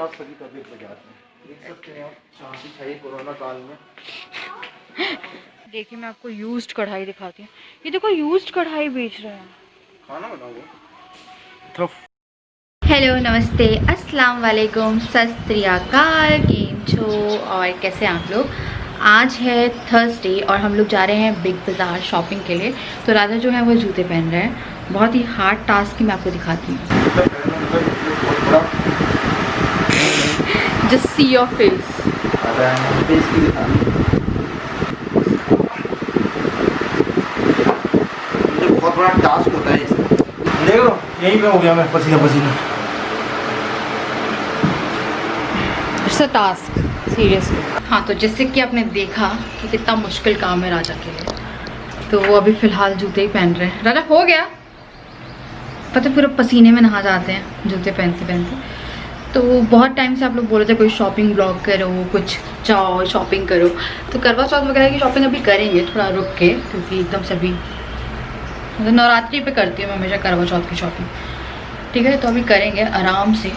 आप सभी तबीयत बजाते हैं, देख सकते हैं आप, शांति चाहिए कोरोना काल में। देखिए मैं आपको यूज्ड कढ़ाई दिखाती हूँ। ये देखो यूज्ड कढ़ाई बेच रहे हैं। खाना बनाओ। हेलो, नमस्ते, अस्सलाम वालेकुम, सत श्री अकाल, केम छो और कैसे हैं आप लोग। आज है थर्सडे और हम लोग जा रहे हैं बिग बाज़ार शॉपिंग के लिए। तो राजा जो है वो जूते पहन रहे हैं। बहुत ही हार्ड टास्क की मैं आपको दिखाती हूँ। Just see your face. बहुत बड़ा टास्क होता है इसमें। देख लो यहीं पे हो गया मैं पसीना पसीना। It's a task seriously. हाँ, तो जैसे कि आपने देखा कि कितना मुश्किल काम है राजा के लिए, तो वो अभी फ़िलहाल जूते ही पहन रहे हैं। राजा हो गया, पता है पूरा पसीने में नहा जाते हैं जूते पहनते पहनते। तो बहुत टाइम से आप लोग बोल रहे थे कोई शॉपिंग ब्लॉग करो, कुछ जाओ शॉपिंग करो। तो करवा चौथ वगैरह की शॉपिंग अभी करेंगे थोड़ा रुक के, क्योंकि एकदम से अभी मतलब नवरात्रि पे करती हूँ मैं हमेशा करवा चौथ की शॉपिंग, ठीक है। तो अभी करेंगे आराम से,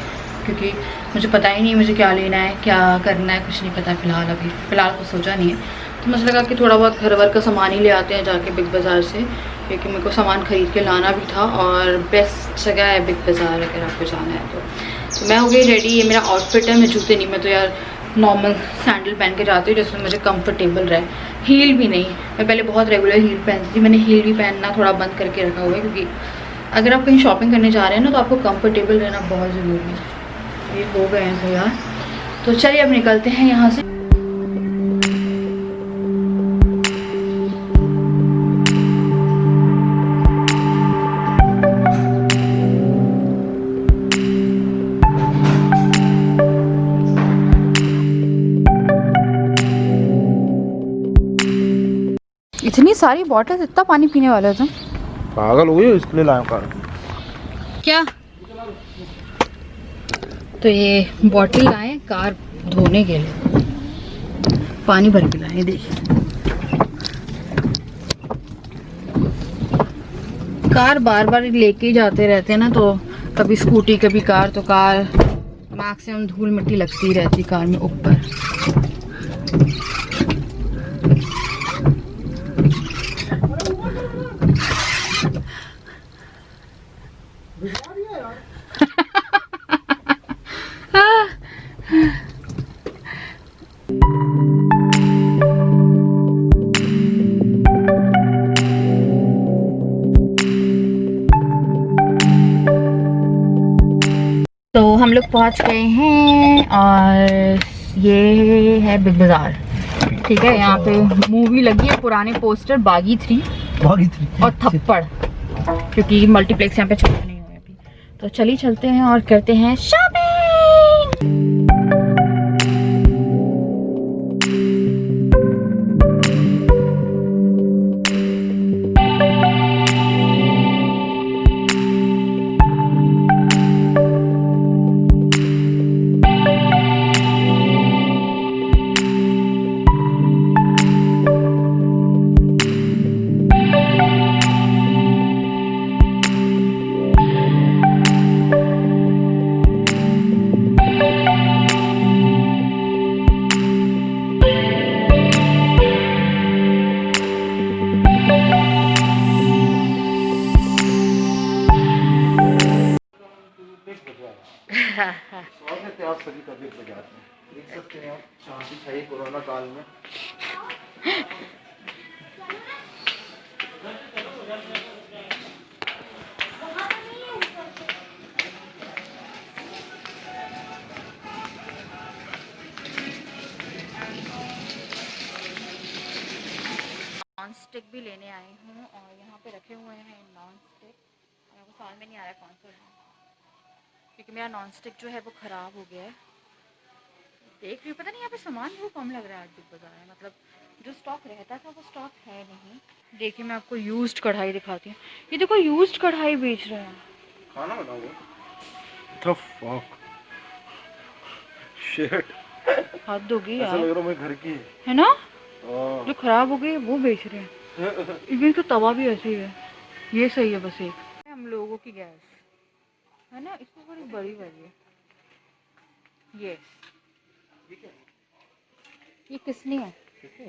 क्योंकि मुझे पता ही नहीं मुझे क्या लेना है क्या करना है, कुछ नहीं पता है फ़िलहाल। अभी फ़िलहाल कुछ सोचा नहीं है। तो मुझे लगा कि थोड़ा बहुत घर वर का सामान ही ले आते हैं जाके बिग बाज़ार से, क्योंकि मेरे को सामान ख़रीद के लाना भी था और बेस्ट जगह है बिग बाज़ार अगर आपको जाना है तो मैं हो गई रेडी। ये मेरा आउटफिट है, मैं जूते नहीं, मैं तो यार नॉर्मल सैंडल पहन के जाती हूँ जिसमें मुझे कंफर्टेबल रहे, हील भी नहीं। मैं पहले बहुत रेगुलर हील पहनती थी, मैंने हील भी पहनना थोड़ा बंद करके रखा हुआ है, क्योंकि अगर आप कहीं शॉपिंग करने जा रहे हैं ना तो आपको कंफर्टेबल रहना बहुत ज़रूरी है। ये हो गए हैं तैयार, तो चलिए अब निकलते हैं यहाँ से। इतनी सारी बॉटल, इतना पानी पीने वाले हो तुम? पागल हो गए, इसके लिए लाया कार। क्या? तो ये बॉटल लाए कार धोने के लिए, पानी भर के लाए। देखिए कार बार बार लेके ही जाते रहते हैं ना, तो कभी स्कूटी कभी कार, तो कार मैक्सिमम धूल मिट्टी लगती रहती कार में ऊपर। तो हम लोग पहुंच गए हैं और ये है बिग बाज़ार, ठीक है। यहाँ पे मूवी लगी है, पुराने पोस्टर बागी 3 और थप्पड़, क्योंकि मल्टीप्लेक्स यहाँ पे चालू नहीं हुए अभी। तो चलिए चलते हैं और करते हैं शॉपिंग। स्वागत है आप सभी तबीयत बजाते हैं, देख सकते हैं आप, शांति चाहिए कोरोना काल में। नॉन स्टिक भी लेने आई हूँ और यहाँ पे रखे हुए हैं नॉन स्टिक। मेरे को समझ में नहीं आ रहा कौन सा है, क्योंकि मेरा नॉन स्टिक जो है वो ख़राब हो गया है। देख रही हूँ, पता नहीं यहाँ पे सामान बहुत कम लग रहा है आज बिग बाज़ार में, मतलब जो स्टॉक रहता था वो स्टॉक है नहीं। देखिए मैं आपको यूज्ड कढ़ाई दिखाती हूँ। ये देखो यूज्ड कढ़ाई बेच रहे हैं। खाना बनाओ। The fuck? Shit. हद होगी ऐसा यार, लग रहा है मैं घर की है ना। जो खराब हो गई वो बेच रहे हैं। इवन तो तवा भी ऐसे ही है, ये सही है बस एक। हम लोगों की गैस है ना, इसमें बड़ी बड़ी वाली है, ये क्या ये किसनी है? है?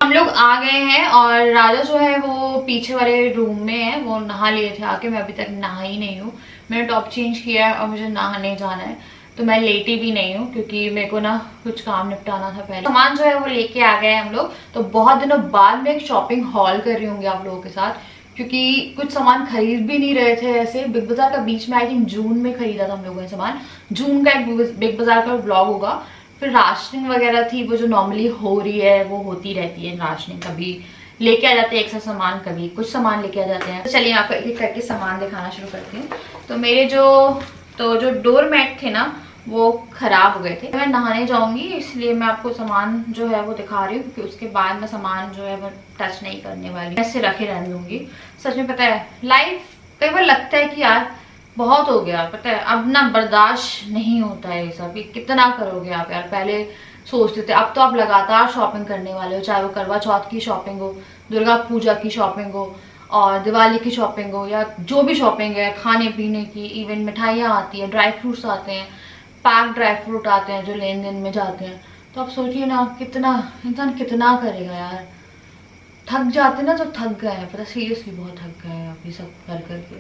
हम लोग आ गए हैं और राजा जो है वो पीछे वाले रूम में है, वो नहा लिए थे आके। मैं अभी तक नहा ही नहीं हूँ। मैंने टॉप चेंज किया है और मुझे नहाने जाना है, तो मैं लेटी भी नहीं हूँ क्योंकि मेरे को ना कुछ काम निपटाना था पहले। सामान जो है वो लेके आ गए हम लोग, तो बहुत दिनों बाद में एक शॉपिंग हॉल कर रही होंगी आप लोगों के साथ, क्योंकि कुछ सामान खरीद भी नहीं रहे थे ऐसे। बिग बाजार का बीच में आई थिंक जून में खरीदा था हम लोगों ने सामान। जून का एक बिग बाजार का ब्लॉग होगा। फिर राशनिंग वगैरह थी, वो जो नॉर्मली हो रही है वो होती रहती है राशनिंग। कभी लेके आ जाते हैं एक सा सामान, कभी कुछ सामान लेके आ जाते हैं। तो चलिए आपको एक एक करके सामान दिखाना शुरू करती हूँ। तो मेरे जो डोर मैट थे ना वो खराब हो गए थे। मैं नहाने जाऊंगी इसलिए मैं आपको सामान जो है वो दिखा रही हूँ, क्योंकि उसके बाद मैं सामान जो है वो टच नहीं करने वाली, ऐसे रखे रहने दूंगी। सच में पता है लाइफ कई बार लगता है कि यार बहुत हो गया, पता है अब ना बर्दाश्त नहीं होता है ये सब। कितना करोगे आप यार, पहले सोचते थे, अब तो आप लगातार शॉपिंग करने वाले हो, चाहे वो करवा चौथ की शॉपिंग हो, दुर्गा पूजा की शॉपिंग हो और दिवाली की शॉपिंग हो, या जो भी शॉपिंग है खाने पीने की, इवन मिठाइयाँ आती हैं, ड्राई फ्रूट्स आते हैं, पैक ड्राई फ्रूट आते हैं जो लेन देन में जाते हैं। तो आप सोचिए ना कितना इंसान कितना करेगा यार। थक जाते ना, जो थक गए हैं, पता सीरियसली बहुत थक गए हैं अभी सब कर करके।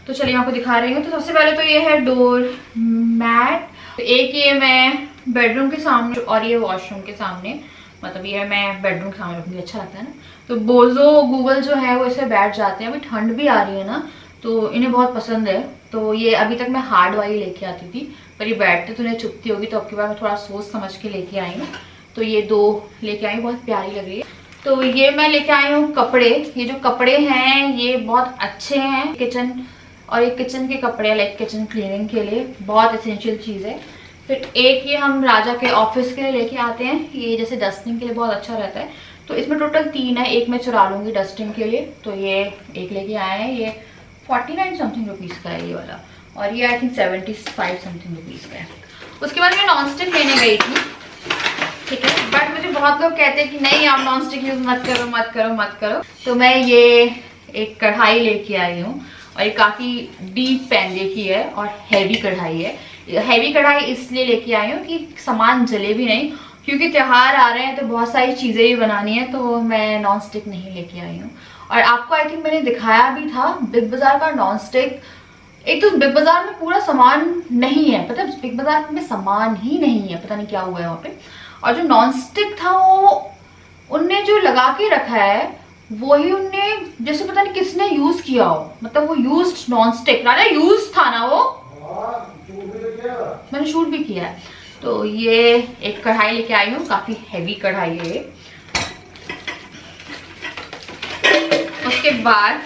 तो चलिए आपको दिखा रही हूँ। तो सबसे पहले तो ये है डोर मैट। एक ये मैं बेडरूम के सामने और ये वॉशरूम के सामने, मतलब ये मैं बेडरूम के सामने रखूँगी, अच्छा लगता है ना। तो बोजो गूगल जो है वो इसे बैठ जाते हैं। अभी ठंड भी आ रही है ना तो इन्हें बहुत पसंद है। तो ये अभी तक मैं हार्ड वाली लेके आती थी, पर ये बैठते तो इन्हें चुपती होगी, तो अब की बार मैं थोड़ा सोच समझ के लेके आई हूँ। तो ये 2 लेके आई हूँ, बहुत प्यारी लग रही है। तो ये मैं लेके आई हूँ कपड़े। ये जो कपड़े हैं ये बहुत अच्छे हैं किचन, और ये किचन के कपड़े लाइक किचन क्लीनिंग के लिए बहुत एसेंशियल चीज़ है। फिर एक ये हम राजा के ऑफिस के लिए लेके आते हैं, ये जैसे डस्टिंग के लिए बहुत अच्छा रहता है। तो इसमें टोटल 3 है, एक मैं चुरा लूँगी डस्टिंग के लिए। तो ये एक लेके आए हैं, ये 49 समथिंग रुपीज़ का है ये वाला, और ये आई थिंक 75 समथिंग रुपीज़ का है। उसके बाद मैं नॉन स्टिक लेने गई थी, ठीक है, बट मुझे बहुत लोग कहते हैं कि नहीं आप नॉन स्टिक यूज़ मत करो मत करो मत करो। तो मैं ये एक कढ़ाई लेके आई हूँ, और ये काफ़ी डीप पैंजे की है और हैवी कढ़ाई है। हैवी कढ़ाई इसलिए लेके आई हूँ कि सामान जले भी नहीं, क्योंकि त्योहार आ रहे हैं तो बहुत सारी चीज़ें भी बनानी है, तो मैं नॉन स्टिक नहीं लेके आई हूँ। और आपको आई थिंक मैंने दिखाया भी था बिग बाज़ार का नॉन स्टिक। एक तो बिग बाज़ार में पूरा सामान नहीं है, पता है बिग बाज़ार में सामान ही नहीं है, पता नहीं क्या हुआ है वहाँ पे। और जो नॉन स्टिक था वो उनने जो लगा के रखा है वही उनने जैसे पता नहीं किसने यूज किया हो, मतलब वो यूज्ड नॉन स्टिक राजा यूज था ना वो, मैंने शूट भी किया है। तो ये एक कढ़ाई लेके आई हूँ, काफी हैवी कढ़ाई है ये। उसके बाद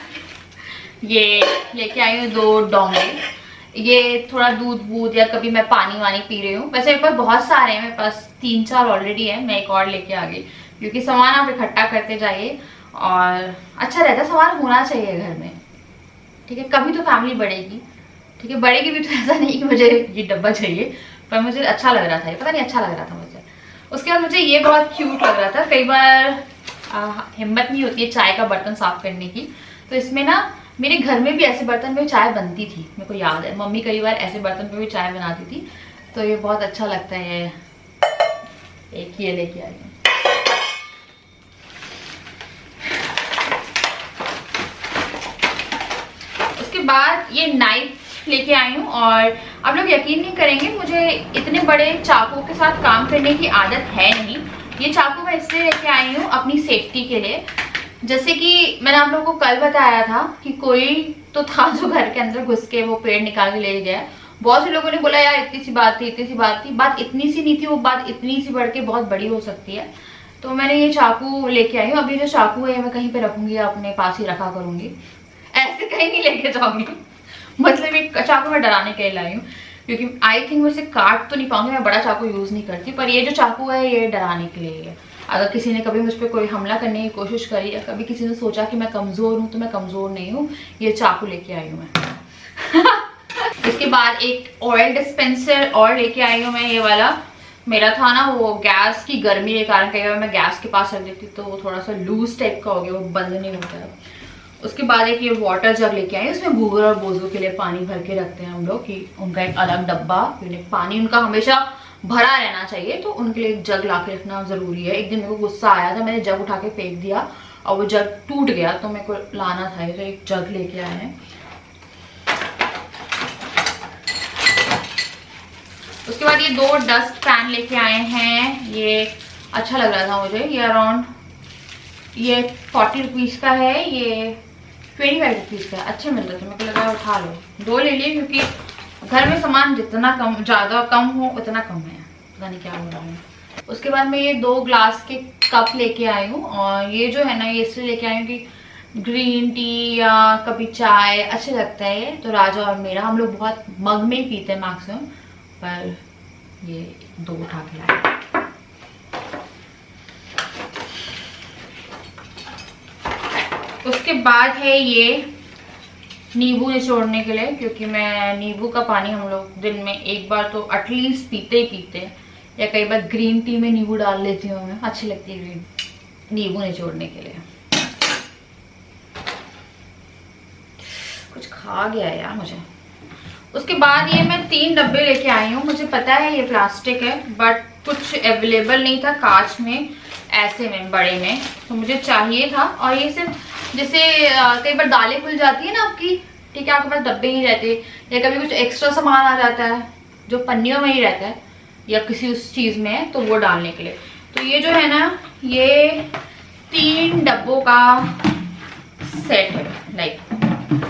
ये लेके आई हूँ 2 डोंगे। ये थोड़ा दूध या कभी मैं पानी वानी पी रही हूँ। वैसे मेरे पास बहुत सारे हैं, मेरे पास 3-4 ऑलरेडी है, मैं एक और लेके आ गई, क्योंकि सामान आप इकट्ठा करते जाइए और अच्छा रहता है, सामान होना चाहिए घर में, ठीक है। कभी तो फैमिली बढ़ेगी, ठीक है, बढ़ेगी भी तो ऐसा नहीं कि मुझे ये डब्बा चाहिए, पर मुझे अच्छा लग रहा था, ये पता नहीं अच्छा लग रहा था मुझे। उसके बाद मुझे ये बहुत क्यूट लग रहा था। कई बार हिम्मत नहीं होती है चाय का बर्तन साफ करने की, तो इसमें ना मेरे घर में भी ऐसे बर्तन में चाय बनती थी, मेरे को याद है मम्मी कई बार ऐसे बर्तन पे भी चाय बनाती थी, तो ये बहुत अच्छा लगता है। एक ये लेके आई हूँ। उसके बाद ये नाइफ लेके आई हूँ, और आप लोग यकीन नहीं करेंगे मुझे इतने बड़े चाकू के साथ काम करने की आदत है नहीं। ये चाकू मैं इसलिए लेके आई हूँ अपनी सेफ्टी के लिए। जैसे कि मैंने आप लोगों को कल बताया था कि कोई तो था जो घर के अंदर घुस के वो पेड़ निकाल के ले गया। बहुत से लोगों ने बोला यार इतनी सी बात थी, इतनी सी बात थी। बात इतनी सी नहीं थी, वो बात इतनी सी बढ़ के बहुत बड़ी हो सकती है। तो मैंने ये चाकू लेके आई हूँ। अभी जो चाकू है मैं कहीं पे रखूंगी, अपने पास ही रखा करूंगी, ऐसे कहीं नहीं लेके जाऊंगी। मतलब एक चाकू मैं डराने के लिए लाई हूँ, क्योंकि आई थिंक मैं इसे काट तो नहीं पाऊंगी, मैं बड़ा चाकू यूज नहीं करती, पर ये जो चाकू है ये डराने के लिए है। अगर किसी ने कभी मुझ पर कोई हमला करने की कोशिश करी, या कभी किसी ने सोचा कि मैं कमजोर हूँ, तो मैं कमजोर नहीं हूँ। ये चाकू लेके आई हूँ मैं। इसके बाद एक ऑयल डिस्पेंसर और लेके आई हूँ मैं, ये वाला। मेरा था ना वो गैस की गर्मी के कारण कई बार मैं गैस के पास रख देती तो वो थोड़ा सा लूज टाइप का हो गया, वो बंद नहीं होता है। उसके बाद एक ये वाटर जग लेके आए, इसमें गूगल और बोझों के लिए पानी भर के रखते हैं हम लोग कि उनका एक अलग डब्बा, पानी उनका हमेशा भरा रहना चाहिए, तो उनके लिए एक जग ला के रखना जरूरी है। एक दिन मेरे को गुस्सा आया था, मैंने जग उठा के फेंक दिया और वो जग टूट गया, तो मेरे को लाना था, तो एक जग लेके आए हैं। उसके बाद ये 2 डस्ट पैन लेके आए हैं, ये अच्छा लग रहा था मुझे, ये अराउंड ये 40 रुपीज़ का है, ये 25 रुपीज़ का है, अच्छे मिल रहे थे, मेरे को लगा उठा लो। 2 ले लिए क्योंकि घर में सामान जितना कम ज़्यादा कम हो उतना कम है, पता नहीं क्या हो रहा है। उसके बाद मैं ये 2 ग्लास के कप लेके आई हूँ, और ये जो है ना ये इसलिए लेके आई हूँ कि ग्रीन टी या कभी चाय अच्छे लगता है, तो राजा और मेरा हम लोग बहुत मग में ही पीते हैं मैक्सिमम, पर ये 2 उठा के लाए। उसके बाद है ये नींबू निचोड़ने के लिए, क्योंकि मैं नींबू का पानी हम लोग दिन में एक बार तो एटलीस्ट पीते ही पीते हैं, या कई बार ग्रीन टी में नींबू डाल लेती हूँ मैं, अच्छी लगती है ग्रीन नींबू निचोड़ने के लिए। कुछ खा गया यार मुझे। उसके बाद ये मैं 3 डब्बे लेके आई हूँ, मुझे पता है ये प्लास्टिक है बट कुछ अवेलेबल नहीं था कांच में ऐसे में बड़े में, तो मुझे चाहिए था। और ये सिर्फ जैसे कई बार दालें खुल जाती है ना आपकी, ठीक है, आपके पास डब्बे ही रहते, या कभी कुछ एक्स्ट्रा सामान आ जाता है जो पन्नियों में ही रहता है या किसी उस चीज़ में है, तो वो डालने के लिए। तो ये जो है ना ये 3 डब्बों का सेट है, लाइक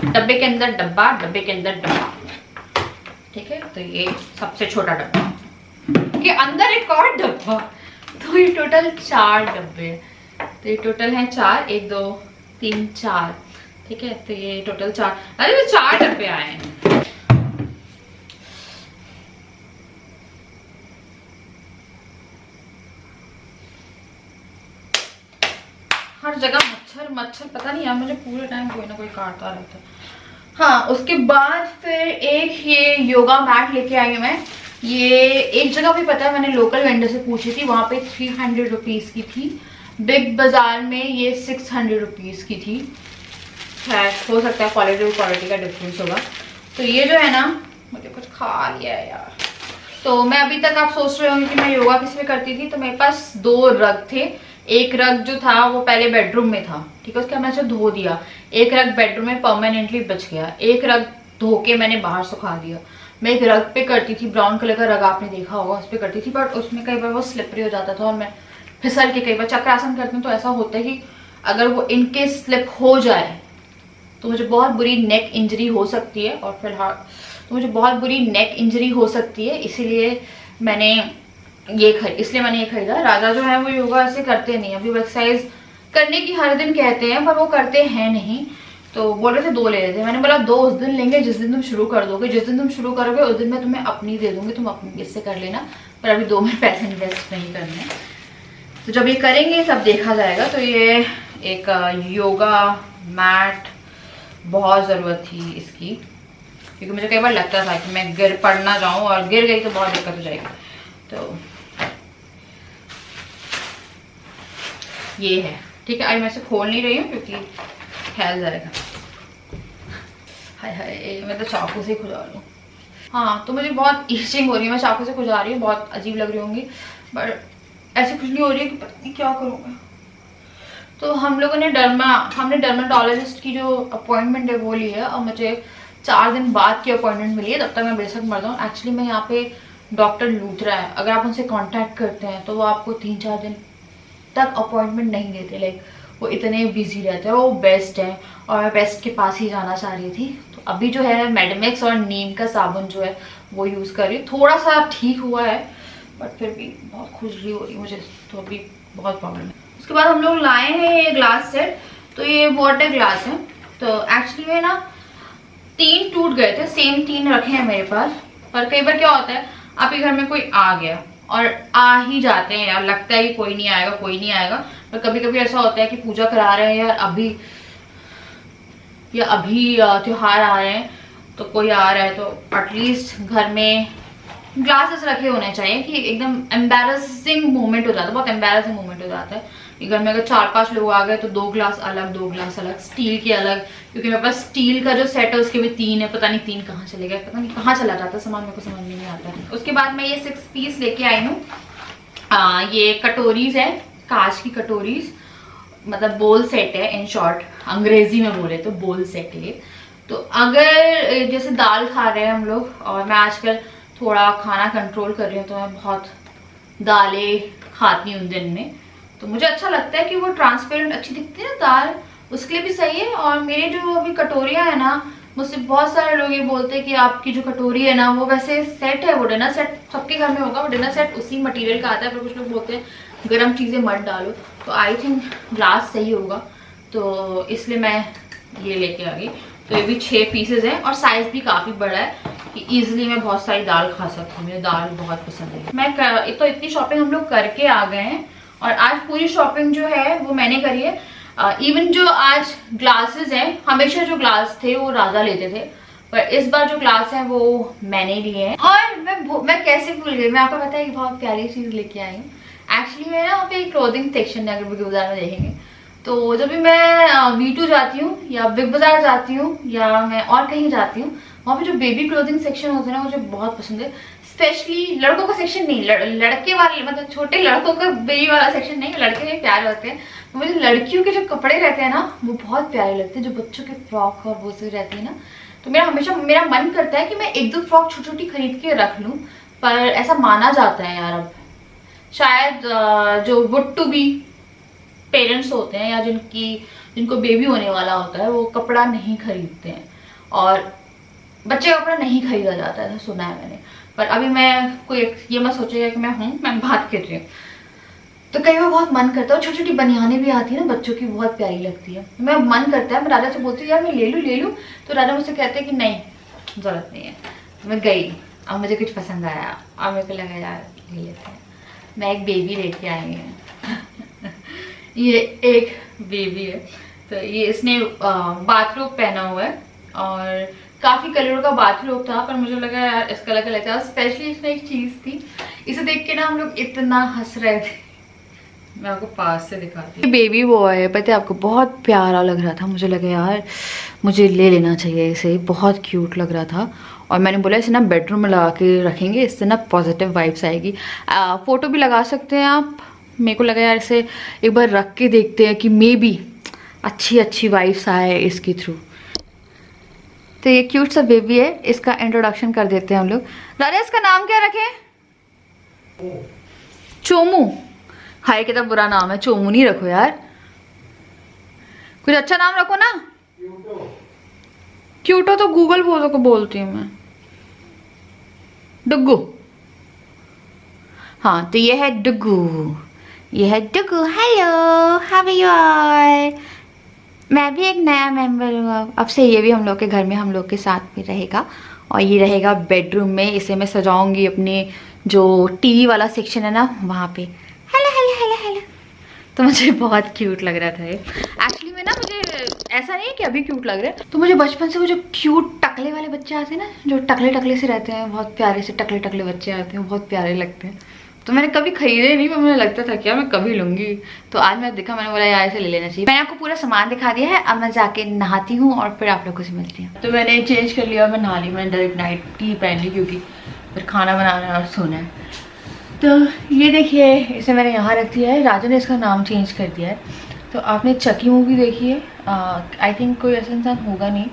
डब्बे के अंदर डब्बा, डब्बे के अंदर डब्बा, ठीक है। तो ये सबसे छोटा डब्बा के अंदर एक और डब्बा, तो ये टोटल 4 डब्बे, तो ये टोटल है 4, 1 2 3 4, ठीक है। तो ये टोटल 4, अरे ये 4 डब्बे आए हैं। हर जगह मच्छर मच्छर, पता नहीं यार मुझे पूरे टाइम कोई ना कोई काटता रहता है। हाँ, उसके बाद फिर एक ये योगा मैट लेके आई हूँ मैं, ये एक जगह भी पता है, मैंने लोकल वेंडर से पूछी थी, वहाँ पे 300 रुपीज़ की थी, बिग बाजार में ये 600 रुपीज़ की थी। खैर हो सकता है क्वालिटी का डिफरेंस होगा। तो ये जो है ना, मुझे कुछ खा लिया है यार। तो मैं अभी तक आप सोच रहे होंगे कि मैं योगा किस में करती थी, तो मेरे पास 2 रग थे। एक रग जो था वो पहले बेडरूम में था, ठीक है, उसके बाद मैंने धो दिया। एक रग बेडरूम में परमानेंटली बच गया, एक रग धो के मैंने बाहर सुखा दिया। मैं एक रग पे करती थी, ब्राउन कलर का रग आपने देखा होगा, उस पर करती थी, बट उसमें कई बार वो स्लिपरी हो जाता था और मैं फिसल के, कई बार चक्रासन करती हूँ तो ऐसा होता है कि अगर वो इनके स्लिप हो जाए तो मुझे बहुत बुरी नेक इंजरी हो सकती है, और फिलहाल तो मुझे बहुत बुरी नेक इंजरी हो सकती है, इसीलिए मैंने ये खरीदा। राजा जो है वो योगा ऐसे करते नहीं, अभी वो एक्सरसाइज करने की हर दिन कहते हैं पर वो करते हैं नहीं, तो बोल रहे थे 2 ले लेते। मैंने बोला 2 उस दिन लेंगे जिस दिन तुम शुरू कर दोगे, जिस दिन तुम शुरू करोगे उस दिन मैं तुम्हें अपनी दे दूंगी, तुम अपनी इससे कर लेना, पर अभी 2 में पैसे इन्वेस्ट नहीं करने। तो जब ये करेंगे तब देखा जाएगा। तो ये एक योगा मैट बहुत ज़रूरत थी इसकी, क्योंकि मुझे कई बार लगता था कि मैं गिर पड़ ना जाऊँ, और गिर गई तो बहुत दिक्कत हो जाएगी। तो ये है, ठीक है। अभी मैं इसे खोल नहीं रही हूँ क्योंकि फैल जाएगा। हाय हाय, मैं तो चाकू से खुजा लूँ। हाँ, तो मुझे बहुत ईचिंग हो रही है, मैं चाकू से खुजा रही हूँ, बहुत अजीब लग रही होंगी, बट ऐसी कुछ नहीं हो रही है कि पता नहीं क्या करूँगा। तो हम लोगों ने हमने डर्माटोलॉजिस्ट की जो अपॉइंटमेंट है वो ली है, और मुझे 4 दिन बाद की अपॉइंटमेंट मिली है, तब तक मैं बेशक मर जाऊँ। एक्चुअली मैं यहाँ पे डॉक्टर लूथरा है, अगर आप उनसे कांटेक्ट करते हैं तो वो आपको 3-4 दिन तक अपॉइंटमेंट नहीं देते, लाइक वो इतने बिजी रहते हैं। वो बेस्ट है, और मैं बेस्ट के पास ही जाना चाह रही थी। तो अभी जो है मेडिमिक्स और नीम का साबुन जो है वो यूज़ कर रही हूँ, थोड़ा सा ठीक हुआ है, बट फिर भी बहुत खुजली हो रही है मुझे, तो अभी बहुत प्रॉब्लम है। उसके बाद हम लोग लाए हैं ये ग्लास सेट, तो ये वाटर ग्लास है। तो एक्चुअली में ना 3 टूट गए थे, सेम 3 रखे हैं मेरे पास, पर कई बार क्या होता है आपके घर में कोई आ गया, और आ ही जाते हैं यार, लगता है कि कोई नहीं आएगा, पर कभी कभी ऐसा होता है कि पूजा करा रहे हैं यार अभी त्योहार आ रहे हैं, तो कोई आ रहा है, तो एटलीस्ट घर में ग्लासेस रखे होने चाहिए कि एकदम एम्बैरेसिंग मोमेंट हो जाता है, बहुत एम्बैरेसिंग मोमेंट हो जाता है कि घर में अगर 4-5 लोग आ गए तो 2 ग्लास अलग, 2 ग्लास अलग, स्टील के अलग, क्योंकि मेरे पास स्टील का जो सेट है उसके भी 3 है, पता नहीं 3 कहाँ चले गए, पता नहीं कहाँ चला जाता है सामान, मेरे को समझ में नहीं आता है। उसके बाद मैं ये 6 पीस लेके आई हूँ। ये कटोरीज है, कांच की कटोरीज, मतलब बोल सेट है, इन शॉर्ट अंग्रेजी में बोले तो बोल सेट है। तो अगर जैसे दाल खा रहे हैं हम लोग, और मैं आजकल थोड़ा खाना कंट्रोल कर रही हूँ, तो मैं बहुत दालें खाती हूँ दिन में, तो मुझे अच्छा लगता है कि वो ट्रांसपेरेंट अच्छी दिखती है ना दाल, उसके लिए भी सही है। और मेरे जो अभी कटोरियाँ है ना, मुझसे बहुत सारे लोग ये बोलते हैं कि आपकी जो कटोरी है ना वो वैसे सेट है, वो डिनर सेट सबके घर में होगा, वो डिनर सेट उसी मटेरियल का आता है, पर कुछ लोग बोलते हैं गर्म चीज़ें मत डालो, तो आई थिंक ग्लास सही होगा, तो इसलिए मैं ये लेके आ गई। तो ये भी 6 पीसेज हैं और साइज भी काफ़ी बड़ा है कि इजीली मैं बहुत सारी दाल खा सकती हूँ, मुझे दाल बहुत पसंद है। मैं तो इतनी शॉपिंग हम लोग करके आ गए हैं, और आज पूरी शॉपिंग जो है वो मैंने करी है। इवन जो आज ग्लासेस हैं, हमेशा जो ग्लास थे वो राजा लेते थे, पर इस बार जो ग्लास है वो मैंने लिए हैं। और मैं कैसे भूल गई, मैं आपको पता है कि बहुत प्यारी चीज़ लेके आई हूँ। एक्चुअली मैं ना वहाँ पे क्लोथिंग सेक्शन है, अगर बिग बाजार में देखेंगे तो जब भी मैं V2 जाती हूँ या बिग बाजार जाती हूँ या मैं और कहीं जाती हूँ, वहाँ पे जो बेबी क्लोथिंग सेक्शन होते हैं ना मुझे बहुत पसंद है। स्पेशली लड़कों का सेक्शन नहीं, लड़के वाले, मतलब छोटे लड़कों का बेबी वाला सेक्शन नहीं, लड़के भी प्यारे होते हैं। तो मुझे लड़कियों के जो कपड़े रहते हैं ना वो बहुत प्यारे लगते हैं, जो बच्चों के फ्रॉक और वो सब रहती है ना, तो मेरा हमेशा मेरा मन करता है कि मैं 1-2 फ्रॉक छोटी छोटी खरीद के रख लूँ। पर ऐसा माना जाता है यार, अब शायद जो वुड टू बी पेरेंट्स होते हैं या जिनको बेबी होने वाला होता है वो कपड़ा नहीं खरीदते हैं, और बच्चे का कपड़ा नहीं खरीदा जाता है, सुना है मैंने। पर अभी मैं कोई ये मत सोचेगा कि मैं बात कर रही हूँ, तो कई बार बहुत मन करता है। छोटी छोटी बनियानें भी आती है ना बच्चों की, बहुत प्यारी लगती है। मैं मन करता है, मैं राजा से बोलती हूँ यार मैं ले लूँ, तो राजा मुझसे कहते हैं कि नहीं जरूरत नहीं है। तो मैं गई, अब मुझे कुछ पसंद आया और मेरे को लगा यार ले लेते हैं। मैं एक बेबी लेके आई हूँ ये एक बेबी है, तो ये इसने बाथरोब पहना हुआ है, और काफ़ी कलरों का बाथरोब था, पर मुझे लगा यार इस कलर का लेते हैं। स्पेशली इसमें एक चीज़ थी, इसे देख के ना हम लोग इतना हंस रहे थे, मैं आपको पास से दिखाती हूँ। बेबी बॉय है, पता है आपको, बहुत प्यारा लग रहा था, मुझे लगा यार मुझे ले लेना चाहिए इसे, बहुत क्यूट लग रहा था। और मैंने बोला इसे ना बेडरूम में लगा के रखेंगे, इससे ना पॉजिटिव वाइब्स आएगी। फ़ोटो भी लगा सकते हैं आप। मेरे को लगा यार इसे एक बार रख के देखते हैं कि मे बी अच्छी वाइब्स आए इसके थ्रू। तो ये क्यूट सा बेबी है, इसका इंट्रोडक्शन कर देते हैं हम लोग। दादा इसका नाम क्या रखें? चोमू। हाय कितना बुरा नाम है, चोमू नहीं रखो यार, कुछ अच्छा नाम रखो ना। क्यूटो तो गूगल बोलो को बोलती हूँ मैं। डुग्गू, हाँ तो ये है डुग्गू, ये है Duggu. Hello how are you all. मैं भी एक नया मेंबर हूँ, अब से ये भी हम लोग के घर में हम लोग के साथ में रहेगा, और ये रहेगा बेडरूम में। इसे मैं सजाऊंगी अपने जो टीवी वाला सेक्शन है ना वहाँ पे। Hello hello hello hello. तो मुझे बहुत क्यूट लग रहा था ये। एक्चुअली में ना मुझे ऐसा नहीं है कि अभी क्यूट लग रहा है, तो मुझे बचपन से वो जो क्यूट टकले वाले बच्चे आते हैं ना, जो टकले से रहते हैं, बहुत प्यारे से टकले बच्चे आते हैं, बहुत प्यारे लगते हैं। तो मैंने कभी खरीदे नहीं, पर मुझे लगता था क्या मैं कभी लूँगी, तो आज मैं देखा, मैंने बोला यार इसे ले लेना चाहिए। मैंने आपको पूरा सामान दिखा दिया है, अब मैं जाके नहाती हूँ और फिर आप लोगों से मिलती हूँ। तो मैंने चेंज कर लिया, मैं नहा ली, मैंने डायरेक्ट नाइट टी पहन ली, क्योंकि फिर खाना बनाना है और सोना है। तो ये देखिए, इसे मैंने यहाँ रख दिया है, राजा ने इसका नाम चेंज कर दिया है। तो आपने चक्की मूवी देखी है? आई थिंक कोई ऐसा इंसान होगा नहीं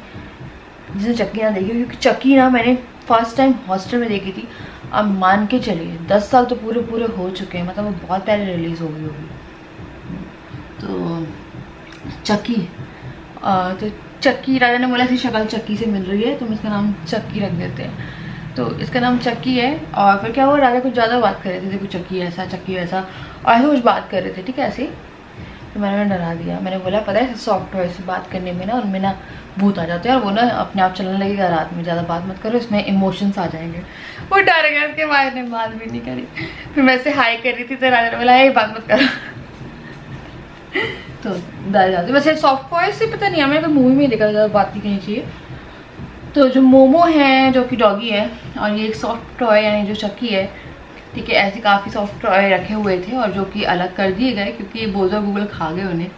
जिसने चक्की ना देखी, क्योंकि चक्की ना मैंने फर्स्ट टाइम हॉस्टल में देखी थी। अब मान के चलिए 10 साल तो पूरे हो चुके हैं, मतलब वो बहुत पहले रिलीज़ हो गई होगी। तो चक्की राजा ने बोला इसकी शक्ल चक्की से मिल रही है, तो हम इसका नाम चक्की रख देते हैं। तो इसका नाम चक्की है। और फिर क्या हुआ, राजा कुछ ज़्यादा बात कर रहे थे, देखो चक्की ऐसा चक्की वैसा, और ऐसे कुछ बात कर रहे थे, ठीक है ऐसे। तो मैंने डरा दिया, मैंने बोला पता है सॉफ्टवेयर से बात करने में ना उनमें ना भूत आ जाते हैं, और वो ना अपने आप चलने लगेगा रात में, ज़्यादा बात मत करो, इसमें इमोशंस आ जाएंगे। वो डर गया, इसके बाद ने बात भी नहीं करी। फिर मैं से हाई कर रही थी, तो राजा ने बोला ये बात मत करो तो डर जाते। वैसे सॉफ्टवेयर से पता नहीं, हमें तो मूवी में देखा ज़्यादा बात नहीं करनी चाहिए, तो जो मोमो है जो कि डॉगी है, और ये एक सॉफ्ट टॉय यानी जो चक्की है, ठीक है, ऐसे काफ़ी सॉफ्ट टॉय रखे हुए थे और जो कि अलग कर दिए गए क्योंकि ये बोझा गूगल खा गए उन्हें।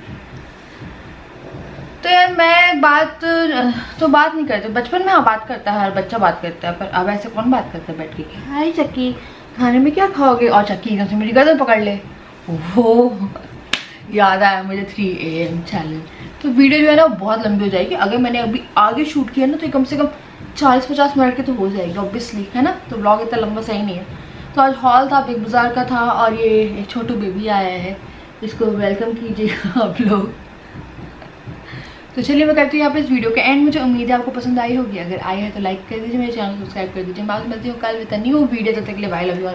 तो यार मैं बात नहीं करती, बचपन में हाँ बात करता है, हर बच्चा बात करता है, पर अब ऐसे कौन बात करता है बैठ के कि हाय चक्की खाने में क्या खाओगे, और चक्की एकदम से मेरी गर्दन पकड़ ले। ओहो याद आया मुझे 3 AM चैलेंज। तो वीडियो जो है ना बहुत लंबी हो जाएगी, अगर मैंने अभी आगे शूट किया ना तो कम से कम 40-50 मिनट की तो हो जाएगी ऑब्वियसली, है ना, तो ब्लॉग इतना लंबा सही नहीं है। तो आज हॉल था, बिग बाज़ार का था, और ये एक छोटू बेबी आया है, इसको वेलकम कीजिएगा आप लोग। तो चलिए मैं करती हूँ यहाँ पे इस वीडियो के एंड। मुझे उम्मीद है आपको पसंद आई होगी, अगर आई है तो लाइक कर दीजिए, मेरे चैनल को सब्सक्राइब कर दीजिए। मैं मिलती हूँ कल विद न्यू वीडियो, तब तक के लिए बाय, लव यू।